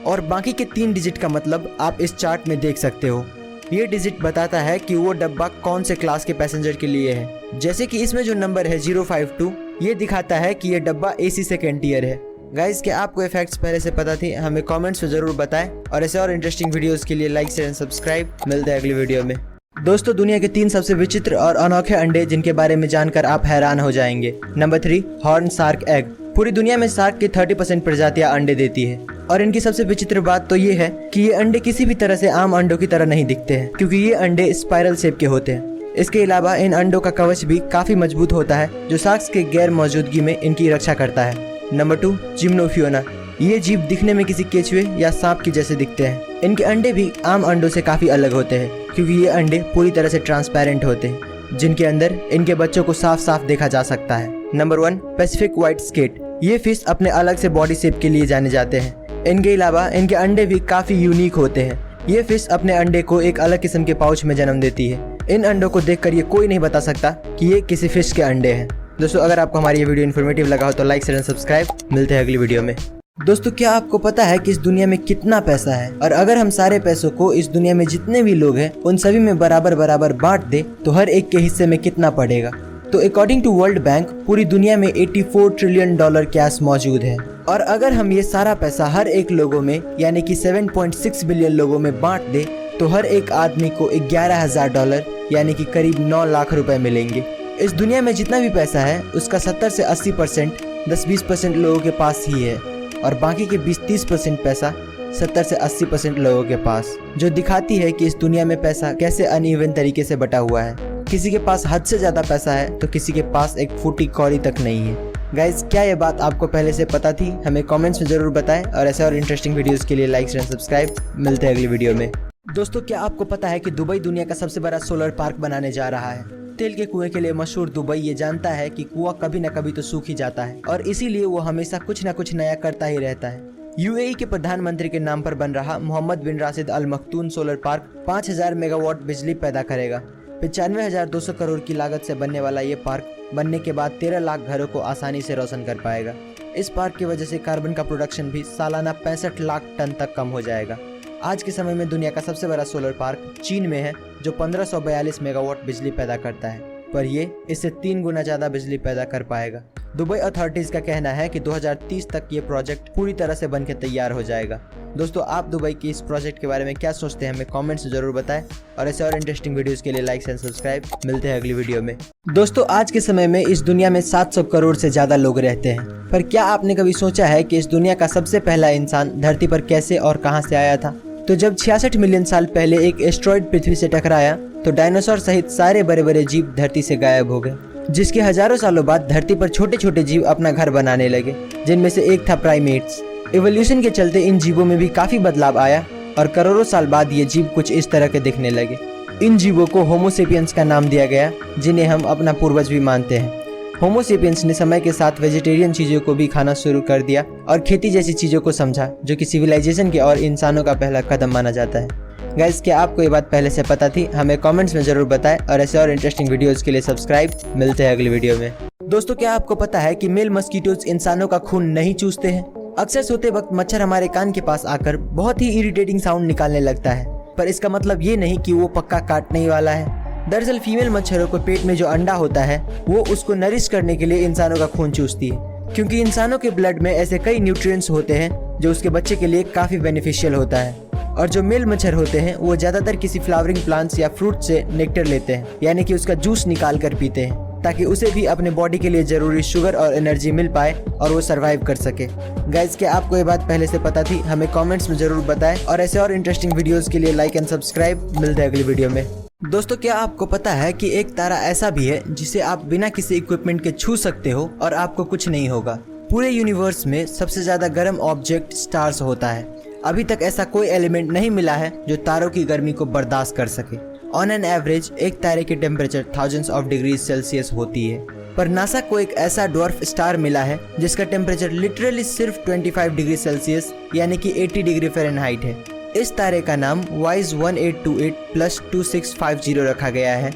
Speaker 1: और बाकी के 3 डिजिट का मतलब आप इस चार्ट में देख सकते हो। ये डिजिट बताता है कि वो डब्बा कौन से क्लास के पैसेंजर के लिए है। जैसे कि इसमें जो नंबर है 052, ये दिखाता है कि ये डब्बा AC सेकेंड ईयर है। गाइस, क्या आपको ये फैक्ट्स पहले से पता थी? हमें कमेंट्स में जरूर बताएं, और ऐसे और इंटरेस्टिंग वीडियोस के लिए लाइक शेयर एंड सब्सक्राइब। मिलते हैं अगली वीडियो में। दोस्तों दुनिया के 3 सबसे विचित्र और अनोखे अंडे जिनके बारे में जानकर आप हैरान हो जाएंगे। Number 3, horn shark egg. पूरी दुनिया में शार्क की 30% प्रजातियां अंडे देती है, और इनकी सबसे विचित्र बात तो ये है कि ये अंडे किसी भी तरह से आम अंडों की तरह नहीं दिखते हैं, क्योंकि ये अंडे स्पाइरल शेप के होते हैं। इसके अलावा इन अंडों का कवच भी काफी मजबूत होता है जो शार्क्स के गैर मौजूदगी में इनकी रक्षा करता है। नंबर 2, जिम्नोफियोना। ये जीव दिखने में किसी केचुए या सांप की जैसे दिखते हैं। इनके अंडे भी आम अंडों से काफी अलग होते हैं, क्योंकि ये अंडे पूरी तरह से ट्रांसपेरेंट होते हैं, जिनके अंदर इनके बच्चों को साफ साफ देखा जा सकता है। Number 1, Pacific white skate. ये फिश अपने अलग से बॉडी शेप के लिए जाने जाते हैं। इनके अलावा इनके अंडे भी काफी यूनिक होते हैं। ये फिश अपने अंडे को एक अलग किस्म के पाउच में जन्म देती है। इन अंडों को देखकर ये कोई नहीं बता सकता कि ये किसी फिश के अंडे हैं। दोस्तों अगर आपको हमारी ये वीडियो इन्फॉर्मेटिव लगा हो तो लाइक शेयर एंड सब्सक्राइब। मिलते हैं अगली वीडियो में। दोस्तों क्या आपको पता है कि इस दुनिया में कितना पैसा है, और अगर हम सारे पैसों को इस दुनिया में जितने भी लोग हैं उन सभी में बराबर बराबर बांट दे तो हर एक के हिस्से में कितना पड़ेगा? तो अकॉर्डिंग टू वर्ल्ड बैंक पूरी दुनिया में $84 ट्रिलियन कैश मौजूद है, और अगर हम ये सारा पैसा हर एक लोगों में यानी कि 7.6 बिलियन लोगों में बांट दे तो हर एक आदमी को $11,000 यानी कि करीब 9 लाख रुपए मिलेंगे। इस दुनिया में जितना भी पैसा है उसका 70 से 80% 10-20% लोगों के पास ही है, और बाकी के 20-30% पैसा 70 से 80% लोगों के पास, जो दिखाती है कि इस दुनिया में पैसा कैसे अनइवन तरीके से बटा हुआ है। किसी के पास हद से ज्यादा पैसा है तो किसी के पास एक फूटी कौड़ी तक नहीं है। गाइज, क्या ये बात आपको पहले से पता थी? हमें कमेंट्स में जरूर बताएं, और ऐसे और इंटरेस्टिंग वीडियोस के लिए लाइक शेयर सब्सक्राइब। मिलते हैं अगली वीडियो में। दोस्तों क्या आपको पता है कि दुबई दुनिया का सबसे बड़ा सोलर पार्क बनाने जा रहा है? तेल के कुएं के लिए मशहूर दुबई ये जानता है कि कुआं कभी न कभी तो सूख ही जाता है, और इसीलिए वो हमेशा कुछ न कुछ नया करता ही रहता है। UAE के प्रधानमंत्री के नाम पर बन रहा मोहम्मद बिन राशिद अल मखतूम सोलर पार्क 5000 मेगावाट बिजली पैदा करेगा। 95,200 करोड़ की लागत से बनने वाला ये पार्क बनने के बाद 13 लाख घरों को आसानी से रोशन कर पाएगा। इस पार्क की वजह से कार्बन का प्रोडक्शन भी सालाना 65 लाख टन तक कम हो जाएगा। आज के समय में दुनिया का सबसे बड़ा सोलर पार्क चीन में है जो 1542 मेगावाट बिजली पैदा करता है, पर ये इससे 3 गुना ज्यादा बिजली पैदा कर पाएगा। दुबई अथॉरिटीज का कहना है कि 2030 तक ये प्रोजेक्ट पूरी तरह से बनकर तैयार हो जाएगा। दोस्तों आप दुबई की इस प्रोजेक्ट के बारे में क्या सोचते हैं हमें कमेंट्स में जरूर बताएं, और ऐसे और इंटरेस्टिंग वीडियोस के लिए लाइक एंड सब्सक्राइब। मिलते हैं अगली वीडियो में। दोस्तों आज के समय में इस दुनिया में 700 करोड़ से ज्यादा लोग रहते हैं, पर क्या आपने कभी सोचा है कि इस दुनिया का सबसे पहला इंसान धरती पर कैसे और कहां से आया था? तो जब 66 मिलियन साल पहले एक एस्ट्रॉइड पृथ्वी से टकराया तो डायनासोर सहित सारे बड़े बड़े जीव धरती से गायब हो गए, जिसके हजारों सालों बाद धरती पर छोटे छोटे जीव अपना घर बनाने लगे, जिनमें से एक था प्राइमेट्स। इवोल्यूशन के चलते इन जीवों में भी काफी बदलाव आया, और करोड़ों साल बाद ये जीव कुछ इस तरह के दिखने लगे। इन जीवों को होमो सेपियंस का नाम दिया गया, जिन्हें हम अपना पूर्वज भी मानते हैं। होमो सेपियंस ने समय के साथ वेजिटेरियन चीजों को भी खाना शुरू कर दिया और खेती जैसी चीजों को समझा, जो कि सिविलाइजेशन के और इंसानों का पहला कदम माना जाता है। गाइस, क्या आपको ये बात पहले से पता थी? हमें कमेंट्स में जरूर बताएं, और ऐसे और इंटरेस्टिंग वीडियोस के लिए सब्सक्राइब। मिलते हैं अगली वीडियो में। दोस्तों क्या आपको पता है कि मेल मस्कीटोज इंसानों का खून नहीं चूसते हैं? अक्सर सोते वक्त मच्छर हमारे कान के पास आकर बहुत ही इरिटेटिंग साउंड निकालने लगता है, पर इसका मतलब ये नहीं कि वो पक्का काटने ही वाला है। दरअसल फीमेल मच्छरों को पेट में जो अंडा होता है वो उसको नरिश करने के लिए इंसानों का खून चूसती है, क्योंकि इंसानों के ब्लड में ऐसे कई न्यूट्रिएंट्स होते हैं जो उसके बच्चे के लिए काफी बेनिफिशियल होता है। और जो मेल मच्छर होते हैं वो ज्यादातर किसी फ्लावरिंग प्लांट्स या फ्रूट से नेक्टर लेते हैं, यानी कि उसका जूस निकाल कर पीते हैं, ताकि उसे भी अपने बॉडी के लिए जरूरी शुगर और एनर्जी मिल पाए और वो सरवाइव कर सके। गाइस, क्या आपको ये बात पहले से पता थी? हमें कमेंट्स में जरूर बताएं, और ऐसे और इंटरेस्टिंग वीडियोस के लिए लाइक एंड सब्सक्राइब। मिलते हैं अगली वीडियो में। दोस्तों क्या आपको पता है कि एक तारा ऐसा भी है जिसे आप बिना किसी इक्विपमेंट के छू सकते हो और आपको कुछ नहीं होगा? पूरे यूनिवर्स में सबसे ज्यादा गर्म ऑब्जेक्ट स्टार्स होता है। अभी तक ऐसा कोई एलिमेंट नहीं मिला है जो तारों की गर्मी को बर्दाश्त कर सके, ऑन एन एवरेज एक तारे की temperature thousands of degree Celsius होती है, पर नासा को एक ऐसा डॉर्फ स्टार मिला है जिसका टेम्परेचर लिटरली सिर्फ 25 डिग्री सेल्सियस यानी कि 80 डिग्री फ़ारेनहाइट है। इस तारे का नाम WISE 1828+2650 रखा गया है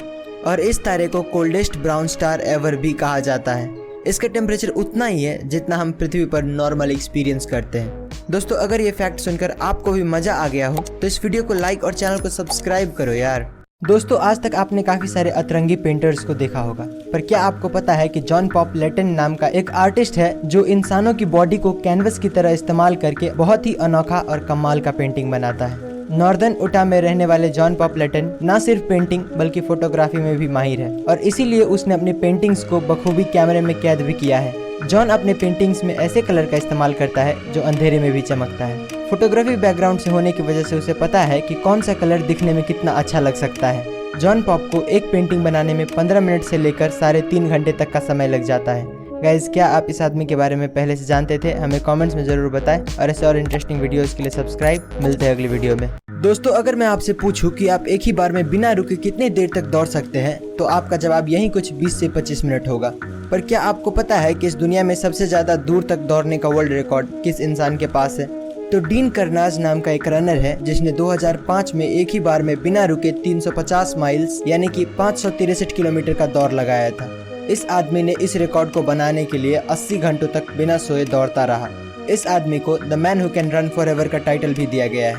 Speaker 1: और इस तारे को कोल्डेस्ट ब्राउन स्टार एवर भी कहा जाता है। इसका टेम्परेचर उतना ही है जितना हम पृथ्वी पर नॉर्मल एक्सपीरियंस करते हैं। दोस्तों, अगर ये फैक्ट सुनकर आपको भी मजा आ गया हो तो इस वीडियो को लाइक और चैनल को सब्सक्राइब करो यार। दोस्तों, आज तक आपने काफी सारे अतरंगी पेंटर्स को देखा होगा, पर क्या आपको पता है कि जॉन पॉप लेटन नाम का एक आर्टिस्ट है जो इंसानों की बॉडी को कैनवस की तरह इस्तेमाल करके बहुत ही अनोखा और कमाल का पेंटिंग बनाता है। नॉर्दर्न उटा में रहने वाले जॉन पॉप लेटन न सिर्फ पेंटिंग बल्कि फोटोग्राफी में भी माहिर है और इसीलिए उसने अपनी पेंटिंग्स को बखूबी कैमरे में कैद भी किया है। जॉन अपने पेंटिंग्स में ऐसे कलर का इस्तेमाल करता है जो अंधेरे में भी चमकता है। फोटोग्राफी बैकग्राउंड से होने की वजह से उसे पता है कि कौन सा कलर दिखने में कितना अच्छा लग सकता है। जॉन पॉप को एक पेंटिंग बनाने में 15 मिनट से लेकर 3.5 घंटे तक का समय लग जाता है। गाइज, क्या आप इस आदमी के बारे में पहले से जानते थे? हमें कमेंट्स में जरूर बताएं और ऐसे और इंटरेस्टिंग वीडियोस के लिए सब्सक्राइब। मिलते हैं अगली वीडियो में। दोस्तों, अगर मैं आपसे पूछूं कि आप एक ही बार में बिना रुके कितनी देर तक दौड़ सकते हैं तो आपका जवाब यही कुछ 20 से 25 मिनट होगा। पर क्या आपको पता है कि इस दुनिया में सबसे ज्यादा दूर तक दौड़ने का वर्ल्ड रिकॉर्ड किस इंसान के पास है? तो डीन कर्नाज नाम का एक रनर है जिसने 2005 में एक ही बार में बिना रुके 350 माइल्स यानी कि 563 किलोमीटर का दौड़ लगाया था। इस आदमी ने इस रिकॉर्ड को बनाने के लिए 80 घंटों तक बिना सोए दौड़ता रहा। इस आदमी को the man who can run for ever का टाइटल भी दिया गया है।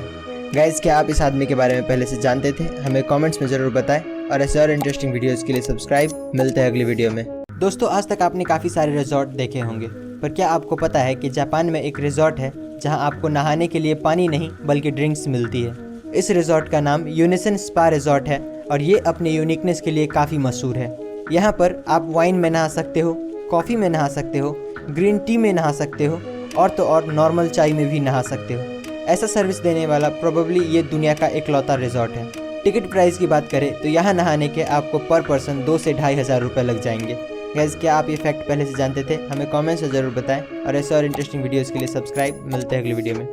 Speaker 1: गाइज, क्या आप इस आदमी के बारे में पहले से जानते थे? हमें कमेंट्स में जरूर बताएं और ऐसे और इंटरेस्टिंग वीडियोस के लिए सब्सक्राइब। मिलते हैं अगली वीडियो में। दोस्तों, आज तक आपने काफ़ी सारे रिजॉर्ट देखे होंगे, पर क्या आपको पता है कि जापान में एक रिजॉर्ट है जहां आपको नहाने के लिए पानी नहीं बल्कि ड्रिंक्स मिलती है। इस रिजॉर्ट का नाम यूनिसन स्पा रिजॉर्ट है और ये अपने यूनिकनेस के लिए काफ़ी मशहूर है। यहाँ पर आप वाइन में नहा सकते हो, कॉफ़ी में नहा सकते हो, ग्रीन टी में नहा सकते हो और तो और नॉर्मल चाय में भी नहा सकते हो। ऐसा सर्विस देने वाला प्रोबेबली ये दुनिया का इकलौता रिजॉर्ट है। टिकट प्राइस की बात करें तो यहाँ नहाने के आपको पर पर्सन 2 से 2,500 रुपये लग जाएंगे। गाइस, क्या आप ये फैक्ट पहले से जानते थे? हमें कमेंट्स में ज़रूर बताएं और ऐसे और इंटरेस्टिंग वीडियोस के लिए सब्सक्राइब। मिलते हैं अगली वीडियो में।